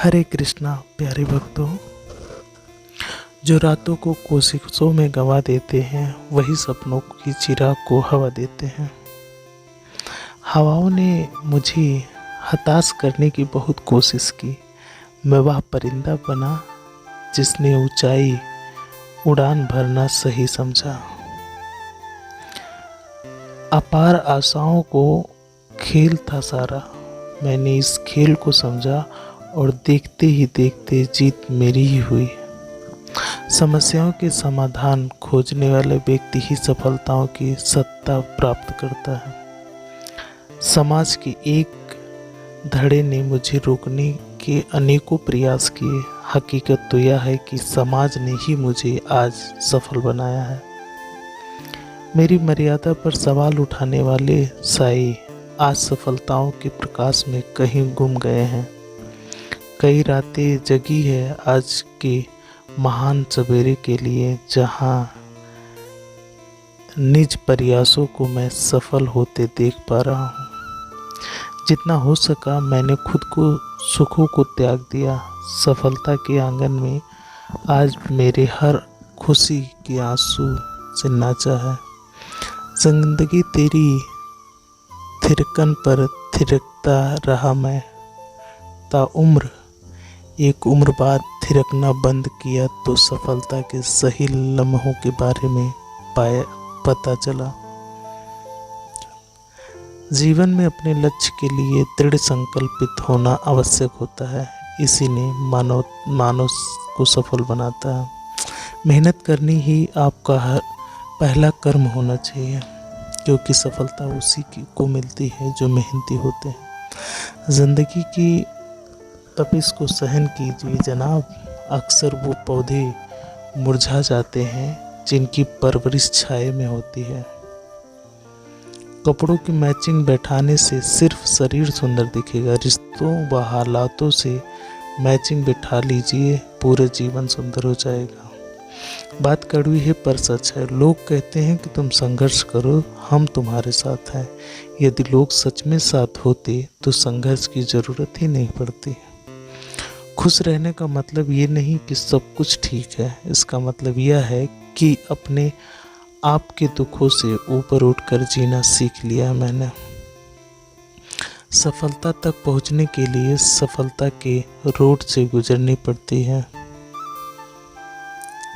हरे कृष्णा प्यारे भक्तों। जो रातों को कोशिशों में गंवा देते हैं वही सपनों की चिराग को हवा देते हैं। हवाओं ने मुझे हताश करने की बहुत कोशिश की। मैं वह परिंदा बना जिसने ऊंचाई उड़ान भरना सही समझा। अपार आशाओं को खेल था सारा, मैंने इस खेल को समझा और देखते ही देखते जीत मेरी ही हुई। समस्याओं के समाधान खोजने वाले व्यक्ति ही सफलताओं की सत्ता प्राप्त करता है। समाज के एक धड़े ने मुझे रोकने के अनेकों प्रयास किए। हकीकत तो यह है कि समाज ने ही मुझे आज सफल बनाया है। मेरी मर्यादा पर सवाल उठाने वाले साए आज सफलताओं के प्रकाश में कहीं गुम गए हैं। कई रातें जगी है आज के महान सवेरे के लिए, जहां निज प्रयासों को मैं सफल होते देख पा रहा हूँ। जितना हो सका मैंने खुद को सुखों को त्याग दिया। सफलता के आंगन में आज मेरे हर खुशी के आंसू से नाचा है। जिंदगी तेरी थिरकन पर थिरकता रहा मैं, ताउम्र एक उम्र बाद थिरकना बंद किया तो सफलता के सही लम्हों के बारे में पता चला। जीवन में अपने लक्ष्य के लिए दृढ़ संकल्पित होना आवश्यक होता है। इसी ने मानव को सफल बनाता है। मेहनत करनी ही आपका पहला कर्म होना चाहिए, क्योंकि सफलता उसी को मिलती है जो मेहनती होते हैं। जिंदगी की तपिश को सहन कीजिए जनाब। अक्सर वो पौधे मुरझा जाते हैं जिनकी परवरिश छाए में होती है। कपड़ों की मैचिंग बैठाने से सिर्फ शरीर सुंदर दिखेगा। रिश्तों व हालातों से मैचिंग बिठा लीजिए, पूरा जीवन सुंदर हो जाएगा। बात कड़वी है पर सच है। लोग कहते हैं कि तुम संघर्ष करो, हम तुम्हारे साथ हैं। यदि लोग सच में साथ होते तो संघर्ष की जरूरत ही नहीं पड़ती। खुश रहने का मतलब ये नहीं कि सब कुछ ठीक है। इसका मतलब यह है कि अपने आप के दुखों से ऊपर उठकर जीना सीख लिया मैंने। सफलता तक पहुंचने के लिए सफलता के रोड से गुजरनी पड़ती है।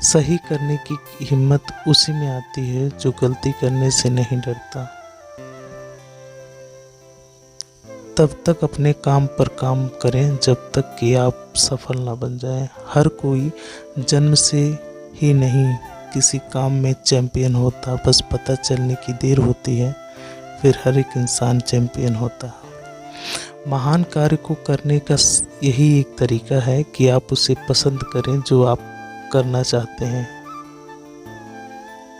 सही करने की हिम्मत उसी में आती है जो गलती करने से नहीं डरता। तब तक अपने काम पर काम करें जब तक कि आप सफल ना बन जाएं। हर कोई जन्म से ही नहीं किसी काम में चैंपियन होता, बस पता चलने की देर होती है, फिर हर एक इंसान चैंपियन होता है। महान कार्य को करने का यही एक तरीका है कि आप उसे पसंद करें जो आप करना चाहते हैं।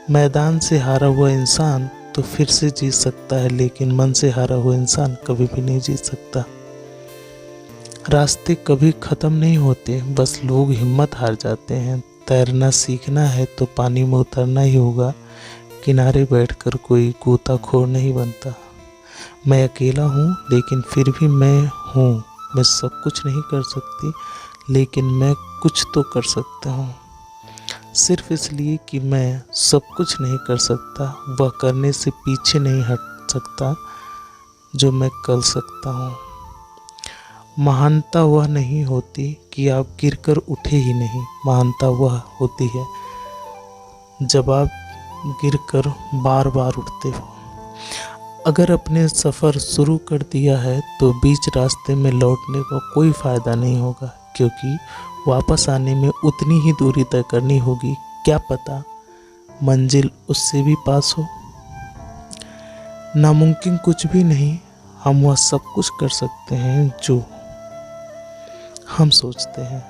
मैदान से हारा हुआ इंसान तो फिर से जीत सकता है, लेकिन मन से हारा हुआ इंसान कभी भी नहीं जीत सकता। रास्ते कभी खत्म नहीं होते, बस लोग हिम्मत हार जाते हैं। तैरना सीखना है तो पानी में उतरना ही होगा। किनारे बैठकर कोई गोताखोर नहीं बनता। मैं अकेला हूँ लेकिन फिर भी मैं हूँ। मैं सब कुछ नहीं कर सकती लेकिन मैं कुछ तो कर सकता हूँ। सिर्फ इसलिए कि मैं सब कुछ नहीं कर सकता, वह करने से पीछे नहीं हट सकता जो मैं कर सकता हूँ। महानता वह नहीं होती कि आप गिरकर उठे ही नहीं, महानता वह होती है जब आप गिरकर बार बार उठते हो। अगर अपने सफ़र शुरू कर दिया है तो बीच रास्ते में लौटने का कोई फ़ायदा नहीं होगा, क्योंकि वापस आने में उतनी ही दूरी तय करनी होगी। क्या पता मंजिल उससे भी पास हो। नामुमकिन कुछ भी नहीं, हम वह सब कुछ कर सकते हैं जो हम सोचते हैं,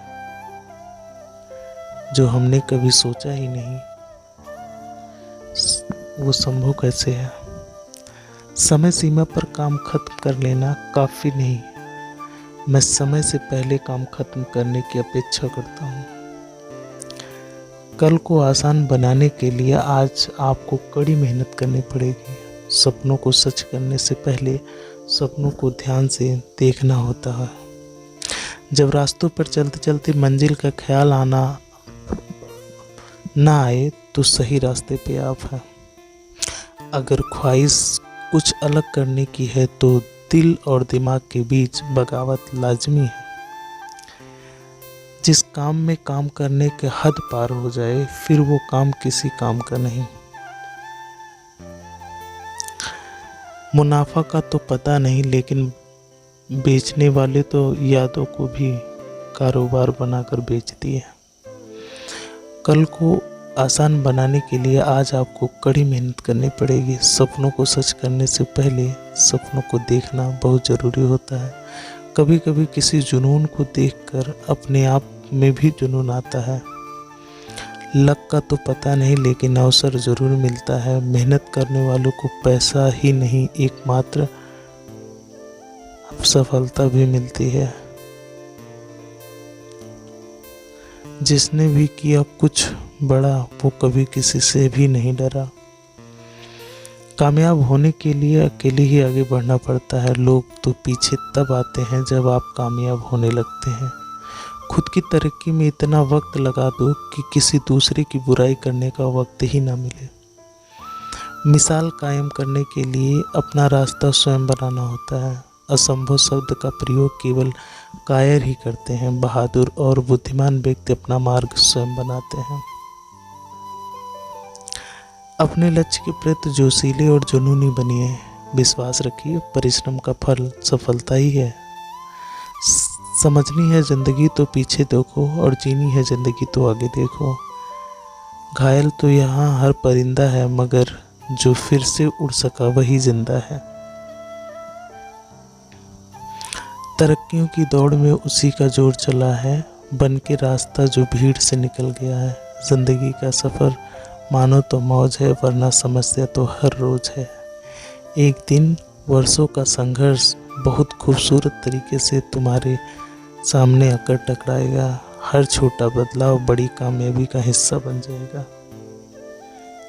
जो हमने कभी सोचा ही नहीं। वो संभव कैसे है? समय सीमा पर काम खत्म कर लेना काफ़ी नहीं। मैं समय से पहले काम खत्म करने की अपेक्षा करता हूँ। कल को आसान बनाने के लिए आज आपको कड़ी मेहनत करनी पड़ेगी। सपनों को सच करने से पहले सपनों को ध्यान से देखना होता है। जब रास्तों पर चलते चलते मंजिल का ख्याल आना ना आए तो सही रास्ते पे आप हैं। अगर ख्वाहिश कुछ अलग करने की है तो दिल और दिमाग के बीच बगावत लाजमी है। जिस काम में काम करने के हद पार हो जाए फिर वो काम किसी काम का नहीं। मुनाफा का तो पता नहीं, लेकिन बेचने वाले तो यादों को भी कारोबार बनाकर बेच दिए। कल को आसान बनाने के लिए आज आपको कड़ी मेहनत करनी पड़ेगी। सपनों को सच करने से पहले सपनों को देखना बहुत ज़रूरी होता है। कभी कभी किसी जुनून को देखकर अपने आप में भी जुनून आता है। लक का तो पता नहीं, लेकिन अवसर ज़रूर मिलता है। मेहनत करने वालों को पैसा ही नहीं एकमात्र सफलता भी मिलती है। जिसने भी किया कुछ बड़ा वो कभी किसी से भी नहीं डरा। कामयाब होने के लिए अकेले ही आगे बढ़ना पड़ता है। लोग तो पीछे तब आते हैं जब आप कामयाब होने लगते हैं। खुद की तरक्की में इतना वक्त लगा दो कि किसी दूसरे की बुराई करने का वक्त ही ना मिले। मिसाल कायम करने के लिए अपना रास्ता स्वयं बनाना होता है। असंभव शब्द का प्रयोग केवल कायर ही करते हैं। बहादुर और बुद्धिमान व्यक्ति अपना मार्ग स्वयं बनाते हैं। अपने लक्ष्य के प्रति जोशीले और जुनूनी बनिए। विश्वास रखिए, परिश्रम का फल सफलता ही है। समझनी है ज़िंदगी तो पीछे देखो, और जीनी है ज़िंदगी तो आगे देखो। घायल तो यहाँ हर परिंदा है, मगर जो फिर से उड़ सका वही जिंदा है। तरक्कियों की दौड़ में उसी का जोर चला है, बन के रास्ता जो भीड़ से निकल गया है। जिंदगी का सफ़र मानो तो मौज है, वरना समस्या तो हर रोज़ है। एक दिन वर्षों का संघर्ष बहुत खूबसूरत तरीके से तुम्हारे सामने आकर टकराएगा। हर छोटा बदलाव बड़ी कामयाबी का हिस्सा बन जाएगा।